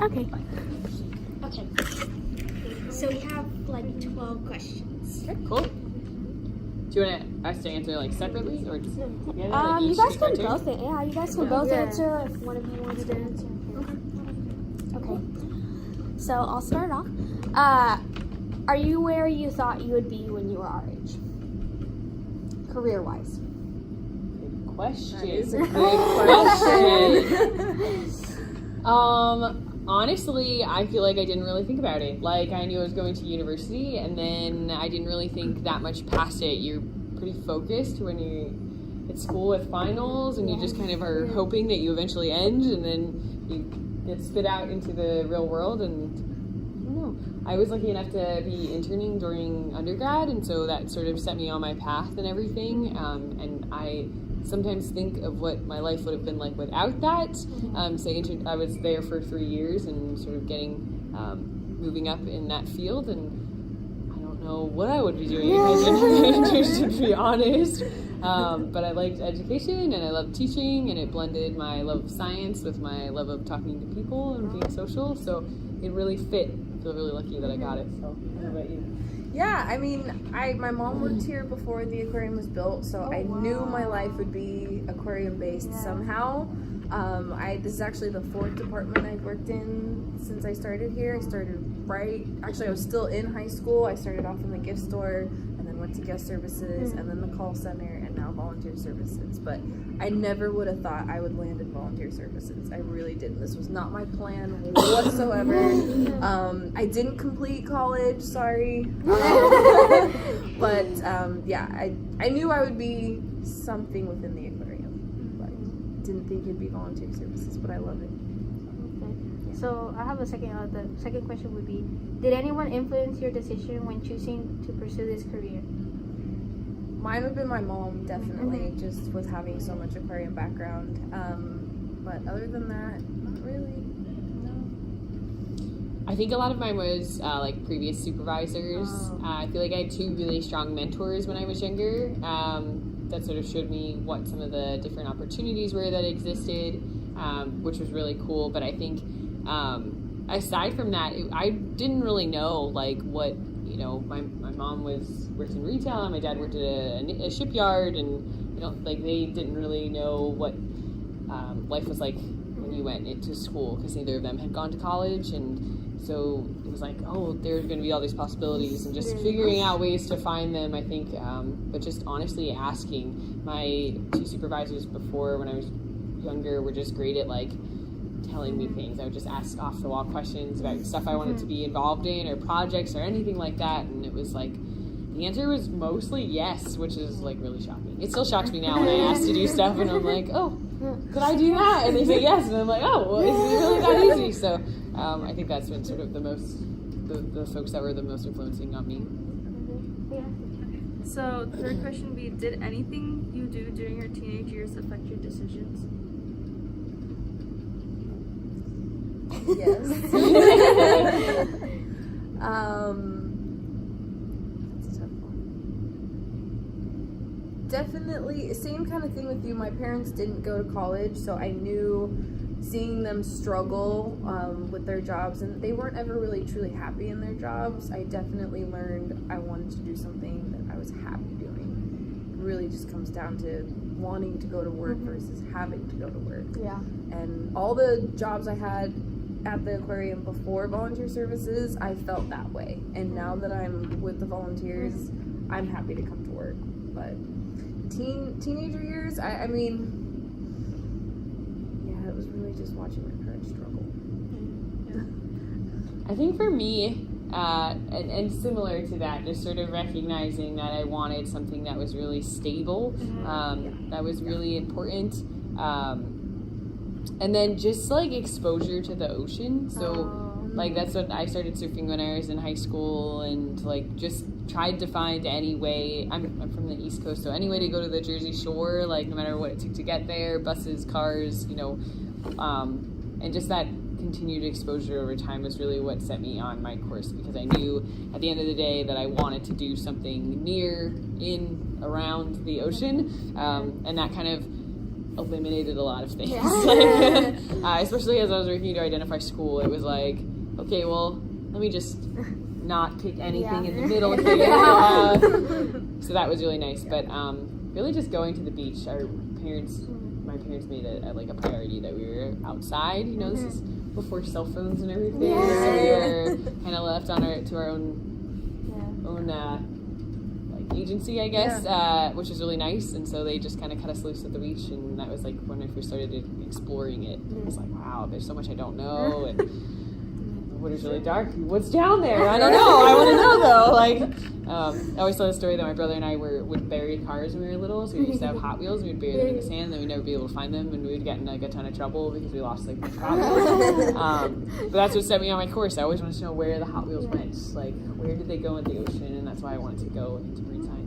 Okay. Okay. So we have like 12 questions. Okay, cool. Do you want us to answer like separately or just together? Like You each guys can take our both. turn? Yeah, you guys can both answer if one of you wants to answer. Okay. So I'll start off. Are you where you thought you would be when you were our age? Career-wise. Good question. That is a good question. Honestly, I feel like I didn't really think about it. Like, I knew I was going to university, and then I didn't really think that much past it. You're pretty focused when you're at school with finals, and you just kind of are hoping that you eventually end, and then you get spit out into the real world. And I don't know. I was lucky enough to be interning during undergrad, and so that sort of set me on my path and everything. And I sometimes think of what my life would have been like without that. I was there for 3 years and sort of moving up in that field, and I don't know what I would be doing if I didn't have to be honest. But I liked education and I loved teaching, and it blended my love of science with my love of talking to people and being social. So it really fit. I feel really lucky that I got it. So how about you? Yeah, I mean, my mom worked here before the aquarium was built, so I knew my life would be aquarium-based somehow. This is actually the 4th department I've worked in since I started here. I was still in high school. I started off in the gift store, and then went to guest services, and then the call center, and now volunteer services. But I never would have thought I would land in volunteer services. I really didn't. This was not my plan whatsoever. I didn't complete college, sorry. But I knew I would be something within the aquarium, but didn't think it'd be volunteer services, but I love it. So I have a second. The second question would be: did anyone influence your decision when choosing to pursue this career? Mine would have been my mom, definitely, just with having so much aquarium background. But other than that, not really. No. I think a lot of mine was like previous supervisors. I feel like I had 2 really strong mentors when I was younger that sort of showed me what some of the different opportunities were that existed, which was really cool. But I think aside from that, I didn't really know like what, my mom worked in retail and my dad worked at a shipyard, and like they didn't really know what life was like when you went into school, because neither of them had gone to college. And so it was like, oh, there's going to be all these possibilities, and just figuring out ways to find them, I think. But just honestly asking. My 2 supervisors before, when I was younger, were just great at like telling me things. I would just ask off the wall questions about stuff I wanted to be involved in, or projects or anything like that, and it was like the answer was mostly yes, which is like really shocking. It still shocks me now when I ask to do stuff and I'm like, oh, could I do that? And they say yes, and I'm like, oh, well, is it really that easy? So I think that's been sort of the folks that were the most influencing on me. So the third question would be: did anything you do during your teenage years affect your decisions? Yes. That's a tough one. Definitely, same kind of thing with you. My parents didn't go to college, so I knew seeing them struggle with their jobs, and they weren't ever really truly happy in their jobs. I definitely learned I wanted to do something that I was happy doing. It really just comes down to wanting to go to work versus having to go to work. Yeah. And all the jobs I had at the aquarium before volunteer services, I felt that way. And now that I'm with the volunteers, I'm happy to come to work. But teenager years, I mean, yeah, it was really just watching my parents struggle. I think for me, and similar to that, just sort of recognizing that I wanted something that was really stable, that was really important. And then just like exposure to the ocean. So like that's what I started surfing when I was in high school, and like just tried to find any way. I'm from the East Coast, so any way to go to the Jersey Shore, like no matter what it took to get there, buses, cars, and just that continued exposure over time was really what set me on my course, because I knew at the end of the day that I wanted to do something near, in, around the ocean, and that kind of eliminated a lot of things. especially as I was working to identify school, it was like, okay, well, let me just not pick anything in the middle here. So that was really nice. But really just going to the beach. My parents made it like a priority that we were outside. You know, this is before cell phones and everything. So we were kind of left to our own agency, I guess, which is really nice. And so they just kind of cut us loose at the beach, and that was like when I first started exploring it. It was like, wow, there's so much I don't know, and the water's really dark. What's down there? I don't know. I want to know though. Like, I always tell the story that my brother and I would bury cars when we were little. So we used to have Hot Wheels. We'd bury them in the sand, and then we'd never be able to find them, and we'd get in like a ton of trouble because we lost like the Hot Wheels. But that's what set me on my course. I always wanted to know where the Hot Wheels went. Like, where did they go in the ocean? And that's why I wanted to go into marine science.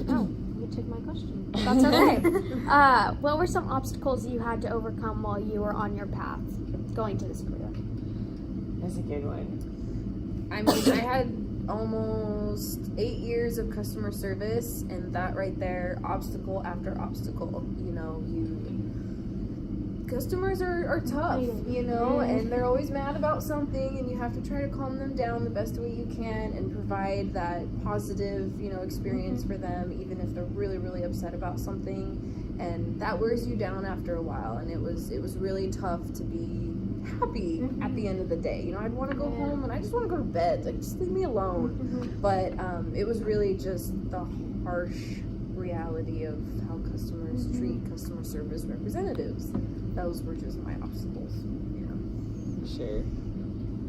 No, you took my question. That's okay. What were some obstacles you had to overcome while you were on your path going to this career? That's a good one. I mean, I had almost 8 years of customer service, and that right there, obstacle after obstacle. You know, customers are tough, you know, and they're always mad about something, and you have to try to calm them down the best way you can and provide that positive, you know, experience for them, even if they're really, really upset about something. And that wears you down after a while, and it was really tough to be happy at the end of the day. You know, I'd want to go home and I just want to go to bed, like, just leave me alone. But it was really just the harsh reality of how customers treat customer service representatives. Those were just my obstacles, you know. Sure.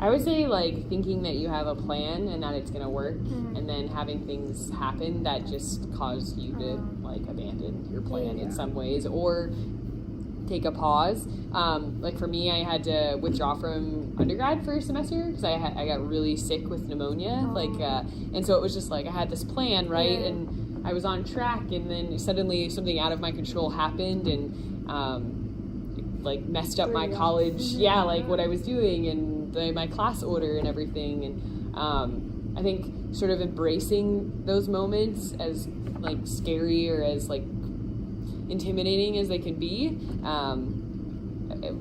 I would say, like, thinking that you have a plan and that it's going to work, and then having things happen that just cause you to, like, abandon your plan in some ways, or take a pause. Like, for me, I had to withdraw from undergrad for a semester because I got really sick with pneumonia. And so it was just like I had this plan, right? And I was on track, and then suddenly something out of my control happened, and like messed up my college, like what I was doing and my class order and everything. And I think sort of embracing those moments, as like scary or as like intimidating as they can be,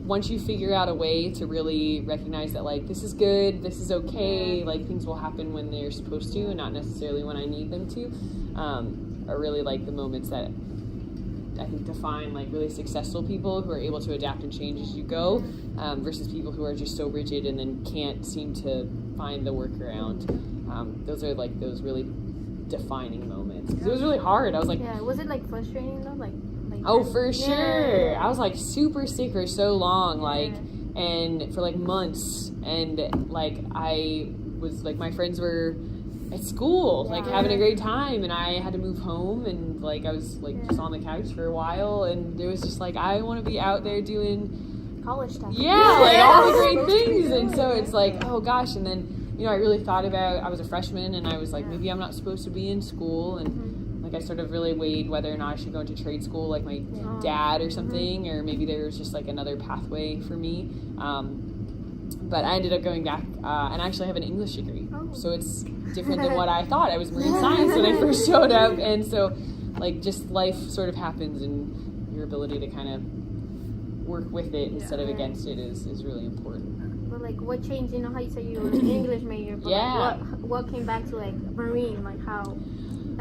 once you figure out a way to really recognize that, like, this is good, this is okay, like, things will happen when they're supposed to and not necessarily when I need them to, are really like the moments that I think define like really successful people who are able to adapt and change as you go, versus people who are just so rigid and then can't seem to find the workaround. Those are like those really defining moments. 'Cause it was really hard. I was like, was it like frustrating though? Like oh, for sure. I was like super sick for so long, like, and for like months, and like I was like, my friends were at school, like having a great time, and I had to move home, and like I was like just on the couch for a while, and it was just like, I want to be out there doing college stuff. Like all the great things. And so it's like, oh gosh. And then, you know, I really thought about, I was a freshman, and I was like, maybe I'm not supposed to be in school, and like I sort of really weighed whether or not I should go into trade school like my dad or something, or maybe there was just like another pathway for me. But I ended up going back, and I actually have an English degree. So it's different than what I thought. I was marine science when I first showed up. And so like just life sort of happens, and your ability to kind of work with it instead of against it is really important. But like, what changed? You know how you said you were an English major, but like, what came back to like marine, like how?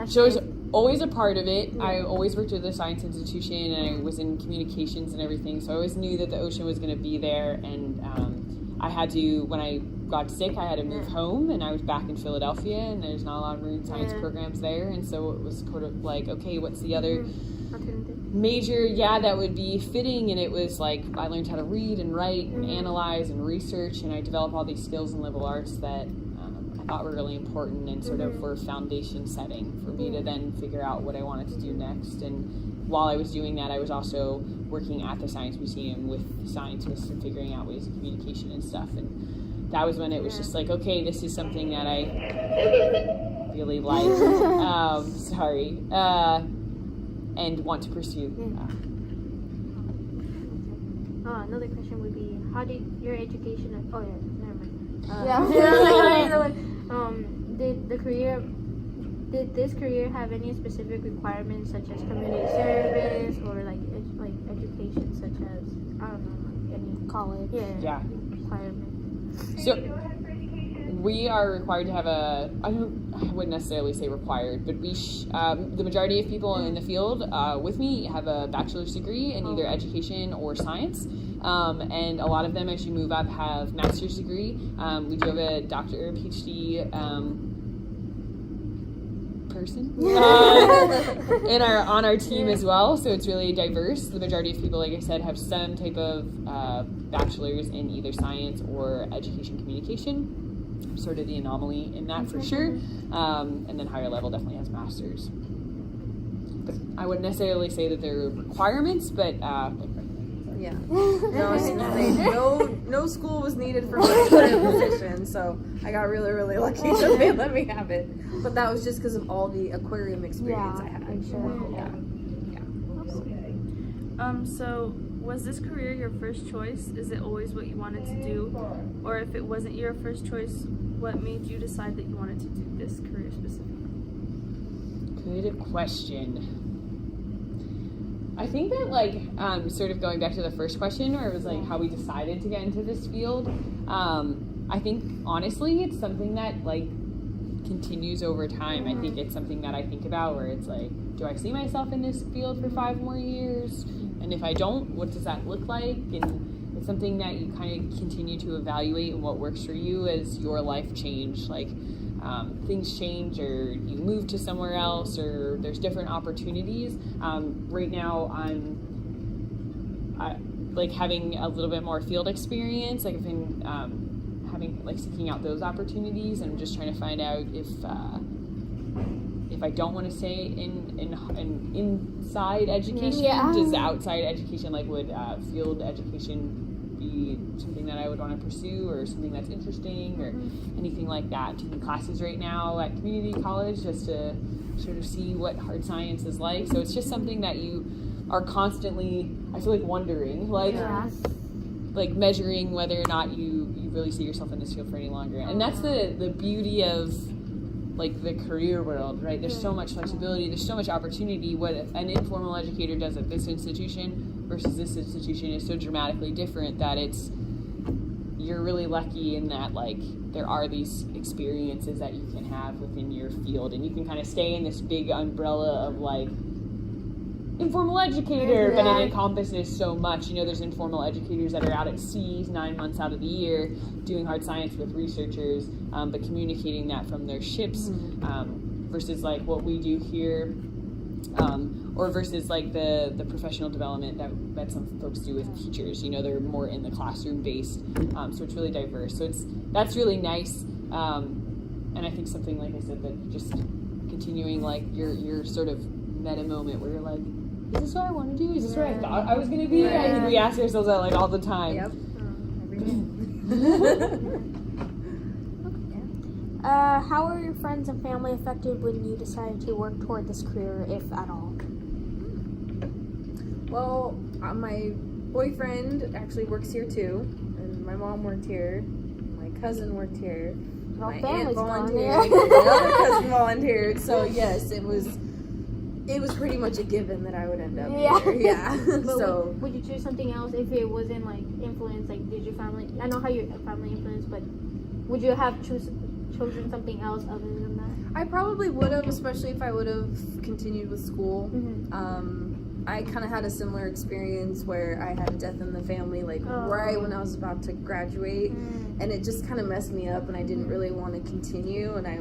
So it was always a part of it. I always worked at a science institution, and I was in communications and everything, so I always knew that the ocean was going to be there. And I had to, when I got sick, I had to move home, and I was back in Philadelphia, and there's not a lot of marine science programs there, and so it was sort of like, okay, what's the other major that would be fitting? And it was like, I learned how to read and write and analyze and research, and I developed all these skills in liberal arts that I thought were really important and sort of were foundation setting for me to then figure out what I wanted to do next. And while I was doing that, I was also working at the Science Museum with scientists and figuring out ways of communication and stuff. And that was when it was just like, okay, this is something that I really like, and want to pursue. Another question would be, how did your education? Never mind. Did this career have any specific requirements, such as community service or like college. Yeah. Requirement. So we are required to have I wouldn't necessarily say required, but the majority of people in the field with me have a bachelor's degree in either education or science. And a lot of them, as you move up, have master's degree. We do have a doctor or PhD person on our team as well, so it's really diverse. The majority of people, like I said, have some type of bachelor's in either science or education communication. Sort of the anomaly in that for sure. And then higher level definitely has masters. But I wouldn't necessarily say that they're requirements, but yeah. No, I was gonna say, no school was needed for my current position, so I got really, really lucky so they let me have it. But that was just because of all the aquarium experience I had. I'm sure. So was this career your first choice? Is it always what you wanted to do? Or if it wasn't your first choice, what made you decide that you wanted to do this career specifically? Good question. I think that, like, sort of going back to the first question, where it was like how we decided to get into this field, I think honestly it's something that like continues over time. I think it's something that I think about where it's like, do I see myself in this field for 5 more years? And if I don't, what does that look like? And it's something that you kind of continue to evaluate and what works for you as your life change. Like, things change, or you move to somewhere else, or there's different opportunities. Right now I'm like having a little bit more field experience. Like I've been seeking out those opportunities, and I'm just trying to find out if I don't want to stay in inside education, does outside education, like would field education be something that I would want to pursue, or something that's interesting, or anything like that. I'm taking classes right now at community college just to sort of see what hard science is like. So it's just something that you are constantly, I feel like, wondering, like measuring whether or not you really see yourself in this field for any longer. And that's the beauty of like the career world, right? There's so much flexibility, there's so much opportunity. What an informal educator does at this institution versus this institution is so dramatically different that you're really lucky in that, like, there are these experiences that you can have within your field, and you can kind of stay in this big umbrella of like informal educator, but it encompasses so much. You know, there's informal educators that are out at sea 9 months out of the year doing hard science with researchers, but communicating that from their ships, versus like what we do here, or versus like the professional development that some folks do with teachers. You know, they're more in the classroom based, so it's really diverse. So that's really nice, and I think something, like I said, that just continuing like your sort of meta moment where you're like, is this what I want to do? Is this where I thought I was going to be? I think we ask ourselves that like all the time. Yep. How are your friends and family affected when you decided to work toward this career, if at all? Well, my boyfriend actually works here too, and my mom worked here, my cousin worked here, my aunt volunteered, my other cousin volunteered, so yes, it was pretty much a given that I would end up here. Yeah. But So would you choose something else if it wasn't like influence? Like, did your family? I know how your family influenced, but would you have chosen something else other than that? I probably would have, especially if I would have continued with school. I kind of had a similar experience where I had a death in the family, like right when I was about to graduate, and it just kind of messed me up, and I didn't really want to continue, and I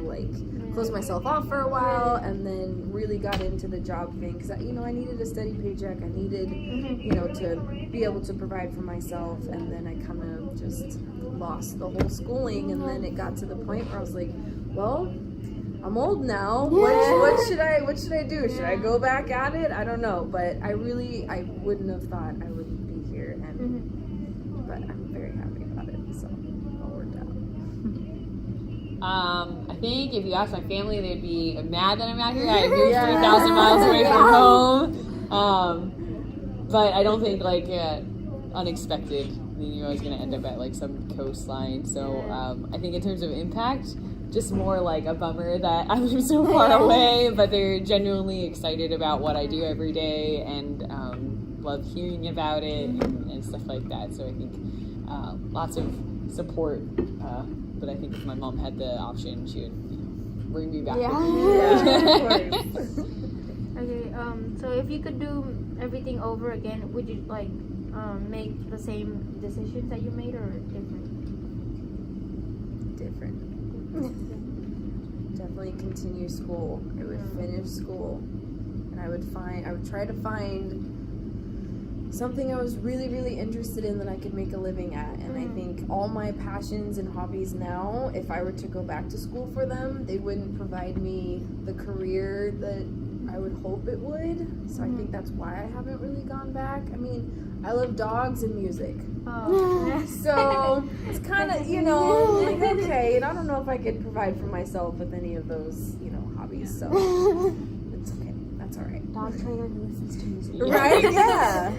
closed myself off for a while, and then really got into the job thing because I needed a steady paycheck. I needed, to be able to provide for myself, and then I kind of just lost the whole schooling, and then it got to the point where I was like, well, I'm old now. What should I do? Should I go back at it? I don't know, but I wouldn't have thought I would be here, but I'm very happy about it. So it all worked out. I think if you ask my family, they'd be mad that I'm out here. I moved 3,000 miles away from home. But I don't think unexpected, you're always going to end up at like some coastline. So I think in terms of impact, just more like a bummer that I live so far away, but they're genuinely excited about what I do every day and love hearing about it and stuff like that. So I think lots of support. But I think if my mom had the option, she would bring me back. Okay, so if you could do everything over again, would you like make the same decisions that you made or different? Definitely continue school. I would finish school, and I would try to find something I was really, really interested in that I could make a living at. And I think all my passions and hobbies now, if I were to go back to school for them, they wouldn't provide me the career that I would hope it would. So I think that's why I haven't really gone back. I mean, I love dogs and music. Oh. So it's kind of, like, okay, and I don't know if I could provide for myself with any of those, hobbies. So it's okay. That's all right. Dog trainer who listens to music. Right? Yeah.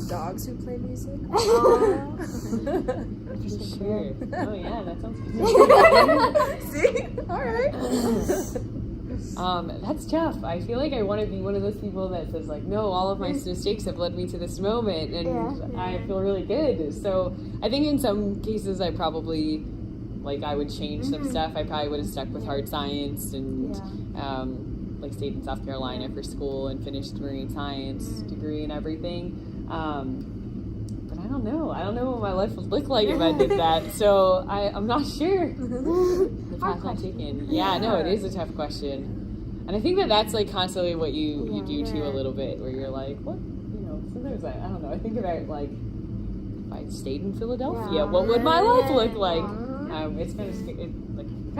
Dogs who play music. Sure. Oh yeah, that sounds good. See? All right. That's tough. I feel like I want to be one of those people that says like, no, all of my mistakes have led me to this moment, and I feel really good. So I think in some cases I probably, I would change some stuff. I probably would have stuck with hard science and stayed in South Carolina for school and finished marine science degree and everything. But I don't know. I don't know what my life would look like if I did that. So I'm not sure. The path I'm taking. Yeah, no, it is a tough question. And I think that's constantly what you do too a little bit, where you're like, what? Sometimes I don't know. I think about if I stayed in Philadelphia, what would my life look like? It's kind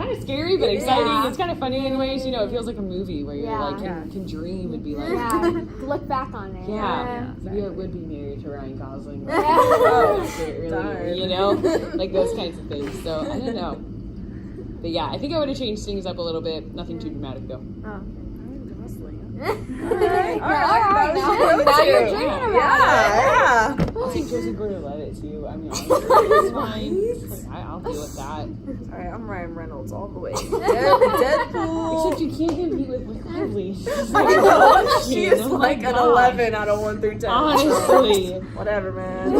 of scary, but exciting. Yeah. It's kind of funny in ways. It feels like a movie where you're can dream and be like, look back on it. Maybe I would be married to Ryan Gosling. Darn. Like those kinds of things. So I don't know. But yeah, I think I would have changed things up a little bit. Nothing too dramatic though. All right. Now you're dreaming about it. Yeah. I think Joseph Gordon-Levitt too. I mean, it's fine. I'll deal with that. All right, I'm Ryan Reynolds all the way. Deadpool. Except you can't compete with Blake Lively. She is like an 11 out of 1 through 10. Honestly. Whatever, man.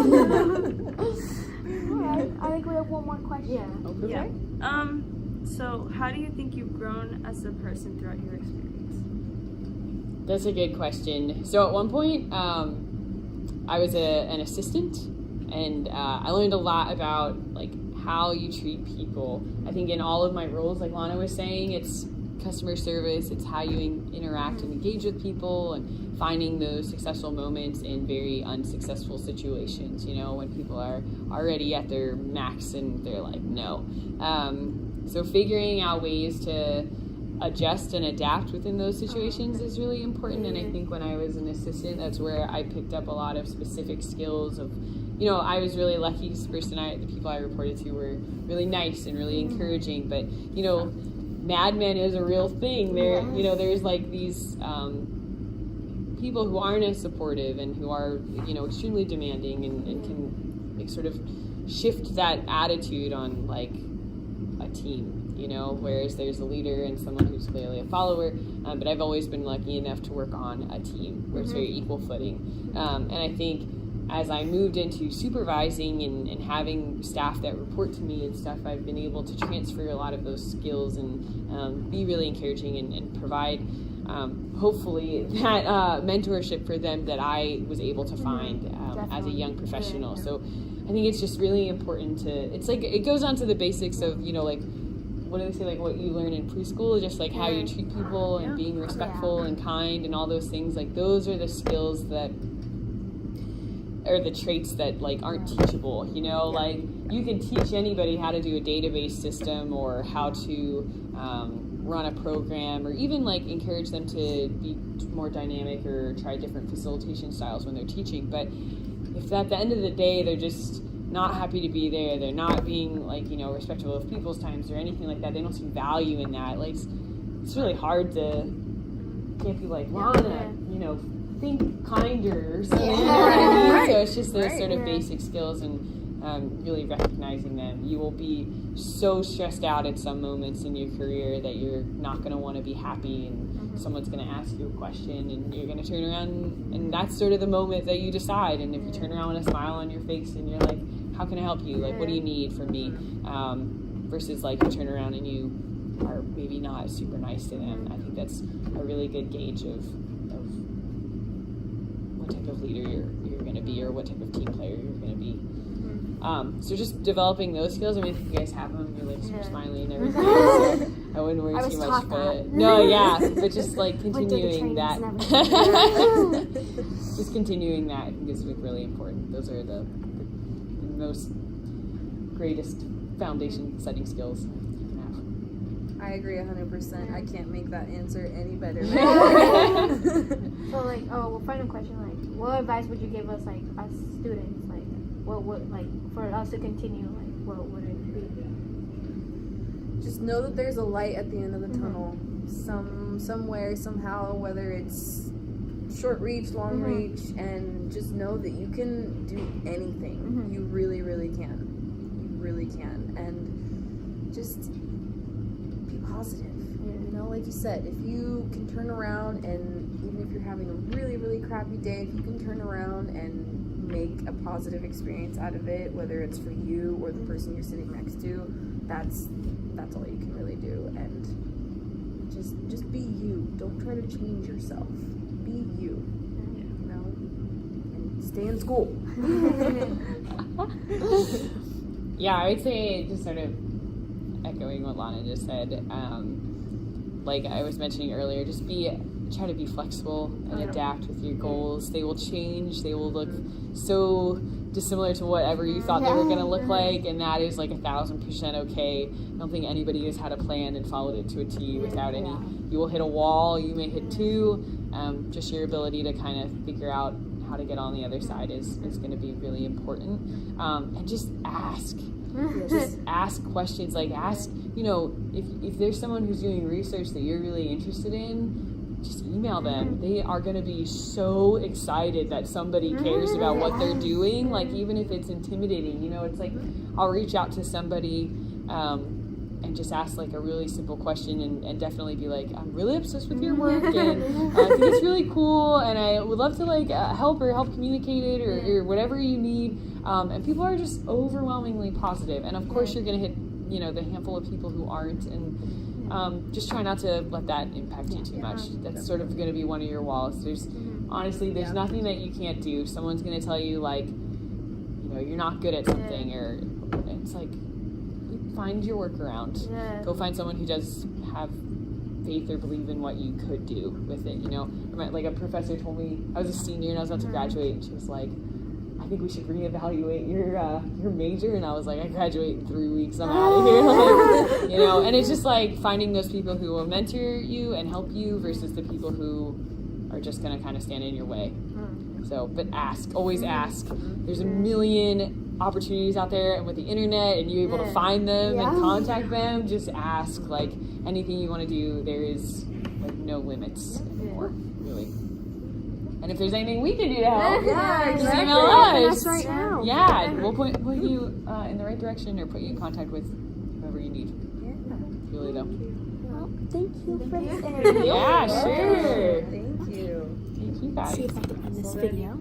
Alright, I think we have one more question. Yeah. So how do you think you've grown as a person throughout your experience? That's a good question. So at one point, I was an assistant, and I learned a lot about how you treat people. I think in all of my roles, like Lana was saying, it's customer service, it's how you interact and engage with people, and finding those successful moments in very unsuccessful situations, when people are already at their max and they're like, no. So figuring out ways to adjust and adapt within those situations is really important. And I think when I was an assistant, that's where I picked up a lot of specific skills of, I was really lucky because the people I reported to were really nice and really encouraging. But, Mad Men is a real thing. There, there's these people who aren't as supportive and who are, extremely demanding and can sort of shift that attitude on a team. Whereas there's a leader and someone who's clearly a follower. But I've always been lucky enough to work on a team where it's very equal footing. And I think as I moved into supervising and having staff that report to me and stuff, I've been able to transfer a lot of those skills and be really encouraging and provide, hopefully, that mentorship for them that I was able to find as a young professional. So I think it's just really important it goes on to the basics of, what do they say, what you learn in preschool, just how you treat people and being respectful and kind and all those things. Those are the skills that are the traits that aren't teachable. You can teach anybody how to do a database system or how to run a program, or even encourage them to be more dynamic or try different facilitation styles when they're teaching. But if at the end of the day they're just not happy to be there, they're not being respectful of people's times or anything like that, they don't see value in that, it's really hard to can't be Lana, think kinder or something. So it's just those sort of basic skills and really recognizing them. You will be so stressed out at some moments in your career that you're not going to want to be happy, and someone's going to ask you a question and you're going to turn around and that's sort of the moment that you decide. And if you turn around with a smile on your face and you're like, how can I help you? Like, what do you need from me? Versus like you turn around and you are maybe not super nice to them. I think that's a really good gauge of what type of leader you're going to be, or what type of team player you're going to be. So just developing those skills. I mean, if you guys have them, your lips are smiling and everything. So I wouldn't worry too much. But no, yeah, but just like continuing that. Just continuing that, I think, is like really important. Those are the most greatest foundation setting skills you can have. I agree 100%. I can't make that answer any better. So like, final question, like, what advice would you give us, like, as students, like, what would, like, for us to continue, like, what would it be? Just know that there's a light at the end of the tunnel. Somewhere, somehow, whether it's short reach, long reach, and just know that you can do anything. You really, really can. You really can. And just be positive. You know, like you said, if you can turn around, and even if you're having a really, really crappy day, if you can turn around and make a positive experience out of it, whether it's for you or the person you're sitting next to, that's all you can really do. And just be you. Don't try to change yourself. Be you. You know, and stay in school. Yeah, I would say, just sort of echoing what Lana just said, like I was mentioning earlier, just try to be flexible and adapt with your goals. They will change. They will look so dissimilar to whatever you thought they were going to look like, and that is like 1,000% okay. I don't think anybody has had a plan and followed it to a T without any. You will hit a wall. You may hit two. Just your ability to kind of figure out how to get on the other side is going to be really important. And just ask. Just ask questions. Like, ask, you know, if there's someone who's doing research that you're really interested in, just email them. They are going to be so excited that somebody cares about what they're doing. Like, even if it's intimidating, you know, it's like, I'll reach out to somebody and just ask like a really simple question, and definitely be like, I'm really obsessed with your work, and I think it's really cool, and I would love to like help communicate it, or whatever you need. And people are just overwhelmingly positive. And of course you're going to hit, you know, the handful of people who aren't, and just try not to let that impact you too much. That's sort of going to be one of your walls. There's nothing that you can't do. Someone's going to tell you, like, you know, you're not good at something, or it's like, find your workaround. Go find someone who does have faith or believe in what you could do with it. You know, like a professor told me, I was a senior and I was about to graduate, and she was like, I think we should reevaluate your major. And I was like, I graduate in 3 weeks, I'm out of here. Like, you know, and it's just like finding those people who will mentor you and help you versus the people who are just going to kind of stand in your way. So, but ask, always ask. There's a million opportunities out there, and with the internet and you're able to find them and contact them, just ask. Like, anything you want to do, there is like no limits anymore, really. And if there's anything we can do to help, just email us. Right now. Yeah, we'll point you in the right direction, or put you in contact with whoever you need. Really though. Well, thank you for this interview. Yeah, sure. Thank you. Thank you guys. See if I can end this video.